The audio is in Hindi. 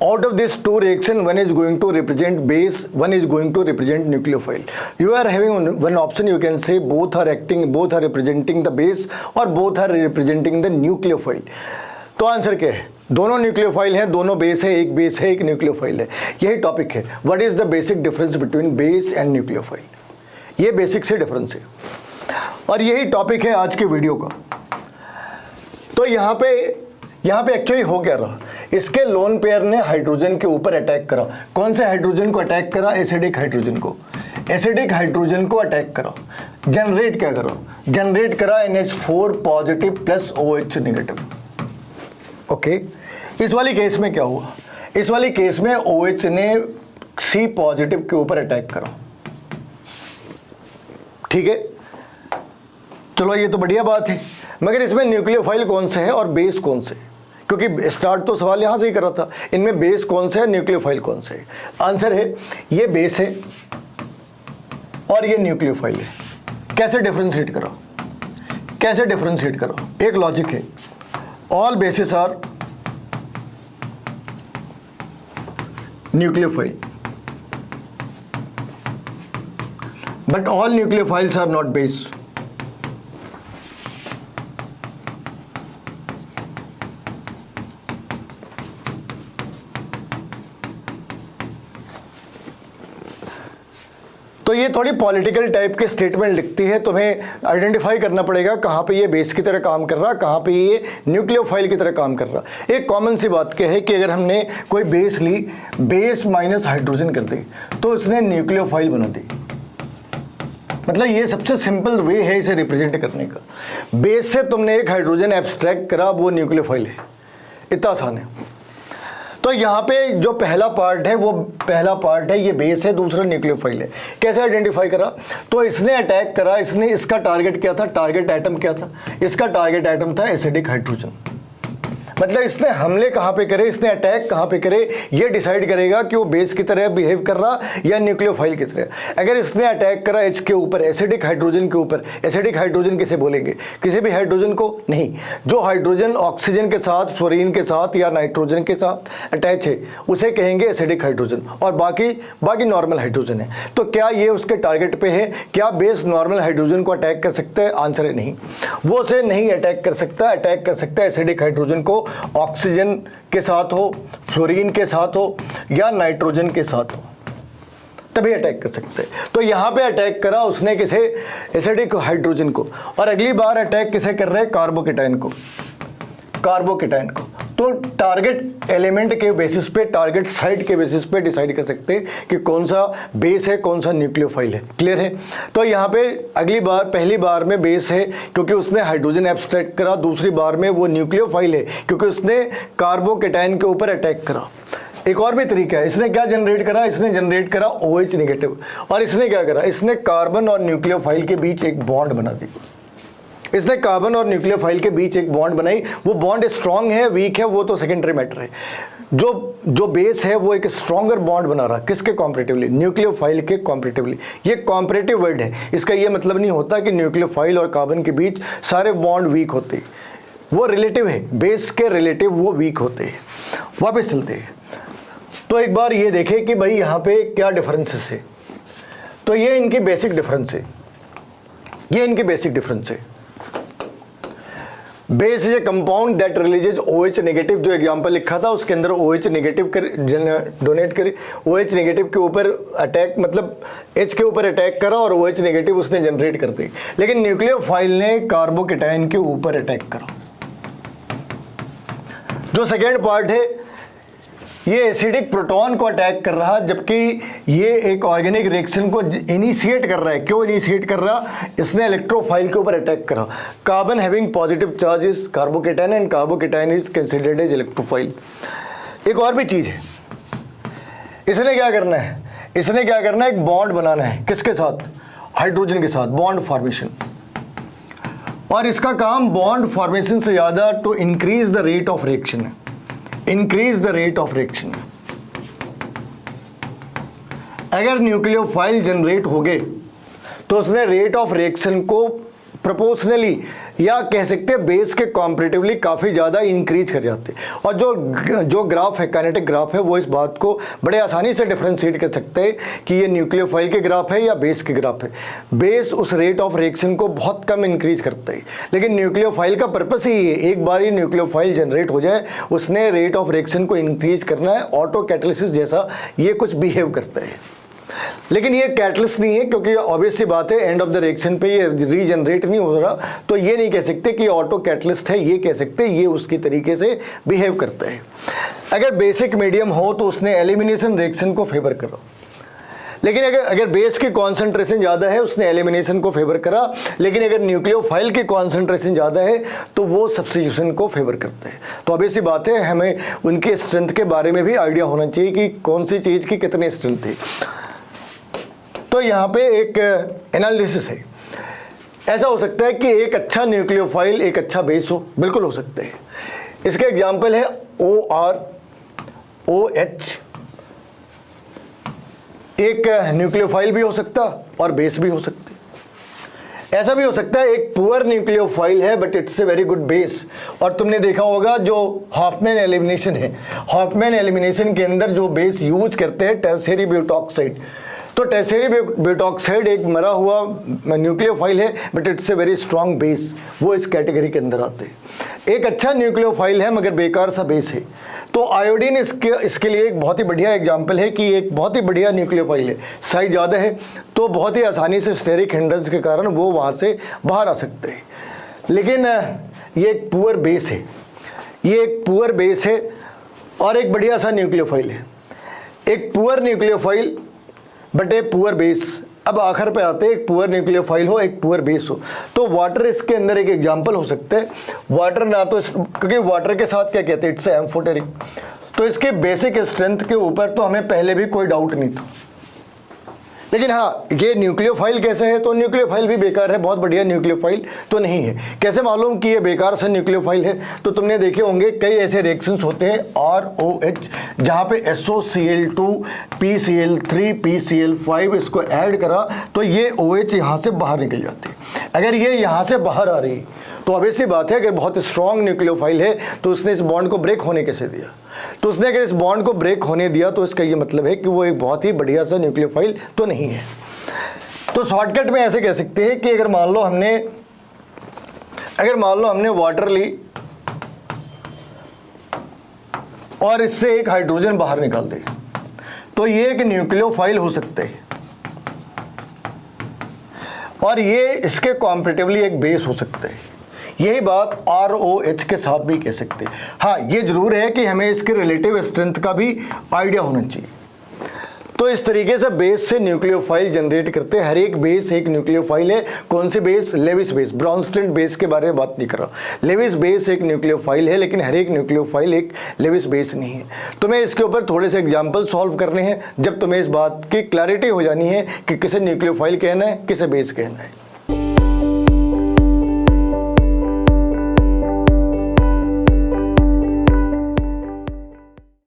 out of these two reaction, one is going to represent base, one is going to represent nucleophile. You are having one option, you can say both are acting, both are representing the base or both are representing the nucleophile. तो आंसर क्या है? दोनों न्यूक्लियोफाइल हैं, दोनों बेस है, एक बेस है, एक न्यूक्लियोफाइल है. यही टॉपिक है. What is the basic difference between base and nucleophile? ये बेसिक से डिफरेंस है और यही टॉपिक है आज के वीडियो का. तो यहाँ पे एक्चुअली हो क्या रहा, इसके लोन पेयर ने हाइड्रोजन के ऊपर अटैक करा. कौन से हाइड्रोजन को अटैक करा? एसिडिक हाइड्रोजन को. एसिडिक हाइड्रोजन को अटैक करा, जनरेट क्या करा? जनरेट करा NH4 positive plus OH negative. Okay, इस वाली केस में क्या हुआ? इस वाली केस में OH ने C पॉजिटिव के ऊपर अटैक करा. ठीक है, चलो ये तो बढ़िया बात है, मगर इसमें न्यूक्लियोफाइल कौन से है और बेस कौन से? क्योंकि स्टार्ट तो सवाल यहां से ही कर रहा था, इनमें बेस कौन से है, न्यूक्लियोफाइल कौन से है? आंसर है ये बेस है और ये न्यूक्लियोफाइल है. कैसे डिफरेंशिएट करो? कैसे डिफरेंशिएट करो? एक लॉजिक है, all bases are nucleophile but all nucleophiles are not base. तो ये थोड़ी पॉलिटिकल टाइप के स्टेटमेंट लिखती है, तुम्हें आइडेंटिफाई करना पड़ेगा कहाँ पे ये बेस की तरह काम कर रहा, कहाँ पे ये न्यूक्लियोफाइल की तरह काम कर रहा. एक कॉमन सी बात क्या है कि अगर हमने कोई बेस ली, बेस माइनस हाइड्रोजन कर दी तो उसने न्यूक्लियोफाइल बना दी. मतलब ये सबसे सिंपल वे है इसे रिप्रेजेंट करने का. बेस से तुमने एक हाइड्रोजन एब्स्ट्रैक्ट करा, वो न्यूक्लियोफाइल है. इतना आसान है. तो यहाँ पे जो पहला पार्ट है वो पहला पार्ट है, ये बेस है, दूसरा न्यूक्लियोफाइल है. कैसे आइडेंटिफाई करा? तो इसने अटैक करा, इसने, इसका टारगेट क्या था? टारगेट एटम क्या था? इसका टारगेट एटम था एसिडिक हाइड्रोजन. मतलब इसने हमले कहाँ पे करे, इसने अटैक कहाँ पे करे, ये डिसाइड करेगा कि वो बेस की तरह बिहेव कर रहा या न्यूक्लियोफाइल की तरह. अगर इसने अटैक करा H के ऊपर, एसिडिक हाइड्रोजन के ऊपर, एसिडिक हाइड्रोजन किसे बोलेंगे? किसी भी हाइड्रोजन को नहीं. जो हाइड्रोजन ऑक्सीजन के साथ, फ्लोरीन के साथ या नाइट्रोजन के साथ अटैच है उसे कहेंगे एसिडिक हाइड्रोजन, और बाकी नॉर्मल हाइड्रोजन है. तो क्या ये उसके टारगेट पे है? क्या बेस नॉर्मल हाइड्रोजन को अटैक कर सकता है? आंसर है नहीं. वो उसे नहीं अटैक कर सकता. अटैक कर सकता है एसिडिक हाइड्रोजन को ऑक्सीजन के साथ हो, फ्लोरीन के साथ हो या नाइट्रोजन के साथ हो, तभी अटैक कर सकते हैं. तो यहां पे अटैक करा उसने किसे? एसिडिक हाइड्रोजन को. और अगली बार अटैक किसे कर रहे हैं? कार्बोकेटाइन को. कार्बोकेटाइन को. तो टारगेट एलिमेंट के बेसिस पे, टारगेट साइट के बेसिस पे डिसाइड कर सकते हैं कि कौन सा बेस है, कौन सा न्यूक्लियोफाइल है. क्लियर है? तो यहाँ पे अगली बार, पहली बार में बेस है क्योंकि उसने हाइड्रोजन एब्स्ट्रैक्ट करा, दूसरी बार में वो न्यूक्लियोफाइल है क्योंकि उसने कार्बोकेटाइन के ऊपर अटैक करा. एक और भी तरीका है, इसने क्या जनरेट करा? इसने जनरेट करा OH नेगेटिव. और इसने क्या करा? इसने कार्बन और न्यूक्लियोफाइल के बीच एक बॉन्ड बना दी. इसने कार्बन और न्यूक्लियोफाइल के बीच एक बॉन्ड बनाई. वो बॉन्ड स्ट्रांग है, वीक है, वो तो सेकेंडरी मैटर है. जो बेस है वो एक स्ट्रॉन्गर बॉन्ड बना रहा. किसके कॉम्परेटिवली? न्यूक्लियोफाइल के कॉम्परेटिवली. ये कॉम्परेटिव वर्ड है. इसका ये मतलब नहीं होता कि न्यूक्लियोफाइल और कार्बन के बीच सारे बॉन्ड वीक होते हैं. वो रिलेटिव है, बेस के रिलेटिव वो वीक होते हैं. वापस चलते हैं. तो एक बार ये देखें कि भाई यहाँ पे क्या डिफरेंसेस है. तो ये इनकी बेसिक डिफरेंस है. ये इनकी बेसिक डिफरेंस है. Base is a compound that releases OH negative. जो एग्जांपल लिखा था उसके अंदर OH नेगेटिव डोनेट करी, OH नेगेटिव के ऊपर अटैक, मतलब H के ऊपर अटैक करा और OH नेगेटिव उसने जनरेट कर दी. लेकिन न्यूक्लियोफाइल ने कार्बोकेटाइन के ऊपर अटैक करा. जो सेकेंड पार्ट है, ये एसिडिक प्रोटॉन को अटैक कर रहा, जबकि ये एक ऑर्गेनिक रिएक्शन को इनिशिएट कर रहा है. क्यों इनिशिएट कर रहा? इसने इलेक्ट्रोफाइल के ऊपर अटैक करा. Carbon having positive charge is carbocation and carbocation is considered as electrophile. एक और भी चीज है, इसने क्या करना है? इसने क्या करना है? एक बॉन्ड बनाना है. किसके साथ? हाइड्रोजन के साथ. Bond formation. और इसका काम बॉन्ड फॉर्मेशन से ज्यादा to increase the rate of reaction है. Increase the rate of reaction. अगर न्यूक्लियोफाइल जनरेट हो गए तो उसने रेट ऑफ रिएक्शन को प्रोपोर्शनली या कह सकते हैं बेस के कॉम्परेटिवली काफ़ी ज़्यादा इंक्रीज कर जाते हैं। और जो ग्राफ है, काइनेटिक ग्राफ है, वो इस बात को बड़े आसानी से डिफ्रेंशिएट कर सकते हैं कि ये न्यूक्लियोफाइल के ग्राफ है या बेस के ग्राफ है। बेस उस रेट ऑफ रिएक्शन को बहुत कम इंक्रीज करता है, लेकिन न्यूक्लियोफाइल का पर्पस ही है, एक बार ही न्यूक्लियोफाइल जनरेट हो जाए उसने रेट ऑफ रिएक्शन को इंक्रीज करना है, ऑटो कैटालिसिस जैसा ये कुछ बिहेव करता है। लेकिन ये कैटलिस्ट नहीं है, क्योंकि ऑब्वियस सी बात है एंड ऑफ द रिएक्शन पे ये रीजनरेट नहीं हो रहा, तो ये नहीं कह सकते कि ऑटो कैटलिस्ट है, ये कह सकते ये उसकी तरीके से बिहेव करता है। अगर बेसिक मीडियम हो तो उसने एलिमिनेशन रिएक्शन को फेवर करा, लेकिन अगर बेस की कॉन्सेंट्रेशन ज़्यादा है उसने एलिमिनेशन को फेवर करा, लेकिन अगर न्यूक्लियोफाइल की कॉन्सेंट्रेशन ज़्यादा है तो वो सब्स्टिट्यूशन को फेवर करते हैं। तो अब ऐसी बात है, हमें उनके स्ट्रेंथ के बारे में भी आइडिया होना चाहिए कि कौन सी चीज़ की कितनी स्ट्रेंथ है। तो यहाँ पे एक एनालिसिस है, ऐसा हो सकता है कि एक अच्छा न्यूक्लियोफाइल एक अच्छा बेस हो, बिल्कुल हो सकते हैं। इसके एग्जाम्पल है OR, OH, एक न्यूक्लियोफाइल भी हो सकता और बेस भी हो सकते। ऐसा भी हो सकता है एक पुअर न्यूक्लियोफाइल है but it's a very good base. और तुमने देखा होगा जो हॉफमैन एलिमिनेशन है, हॉफमैन एलिमिनेशन के अंदर जो बेस यूज करते हैं टर्शियरी ब्यूटॉक्साइड, तो टर्शियरी ब्यूटॉक्साइड एक मरा हुआ न्यूक्लियोफाइल है but it's a very strong base, वो इस कैटेगरी के अंदर आते हैं। एक अच्छा न्यूक्लियोफाइल है मगर बेकार सा बेस है, तो आयोडीन इसके लिए एक बहुत ही बढ़िया एग्जाम्पल है कि एक बहुत ही बढ़िया न्यूक्लियोफाइल है, साइज ज़्यादा है तो बहुत ही आसानी से स्टेरिक हिंड्रेंस के कारण वो वहाँ से बाहर आ सकते हैं। लेकिन ये एक पुअर बेस है, ये एक पुअर बेस है और एक बढ़िया सा न्यूक्लियोफाइल है। एक poor nucleophile but a poor base. अब आखिर पे आते हैं, एक पुअर न्यूक्लियोफाइल हो एक पुअर बेस हो, तो वाटर इसके अंदर एक एग्जांपल हो सकता है। वाटर ना तो क्योंकि वाटर के साथ क्या कहते हैं, इट्स एम्फोटेरिक, तो इसके बेसिक स्ट्रेंथ के ऊपर तो हमें पहले भी कोई डाउट नहीं था। लेकिन हाँ, ये न्यूक्लियोफाइल कैसे है, तो न्यूक्लियोफाइल भी बेकार है, बहुत बढ़िया न्यूक्लियोफाइल तो नहीं है। कैसे मालूम कि ये बेकार सा न्यूक्लियोफाइल है, तो तुमने देखे होंगे कई ऐसे रिएक्शंस होते हैं ROH जहाँ पे SOCl2 PCl3 PCl5 इसको ऐड करा तो ये OH यहाँ से बाहर निकल जाती है। अगर ये यहाँ से बाहर आ रही तो ऑब्वियसली बात है अगर बहुत स्ट्रॉन्ग न्यूक्लियोफाइल है तो उसने इस बॉन्ड को ब्रेक होने कैसे दिया, तो उसने अगर इस बॉन्ड को ब्रेक होने दिया तो इसका ये मतलब है कि वो एक बहुत ही बढ़िया सा न्यूक्लियोफाइल तो नहीं है। तो शॉर्टकट में ऐसे कह सकते हैं कि अगर मान लो हमने वाटर ली और इससे एक हाइड्रोजन बाहर निकाल दे तो ये एक न्यूक्लियोफाइल हो सकते हैं और ये इसके कॉम्पैरेटिवली एक बेस हो सकता है। यही बात ROH के साथ भी कह सकते हैं। हाँ, ये जरूर है कि हमें इसके रिलेटिव स्ट्रेंथ का भी आइडिया होना चाहिए। तो इस तरीके से बेस से न्यूक्लियोफाइल जनरेट करते हैं। हर एक बेस एक न्यूक्लियोफाइल है। कौन सी base? Lewis base. Bronsted base के बारे में बात नहीं कर रहा। लेविस बेस एक न्यूक्लियोफाइल है, लेकिन हर एक न्यूक्लियोफाइल एक लेविस बेस नहीं है। तुम्हें इसके ऊपर थोड़े से एग्जाम्पल सॉल्व करने हैं जब तुम्हें इस बात की क्लैरिटी हो जानी है कि किसे न्यूक्लियोफाइल कहना है, किसे बेस कहना है।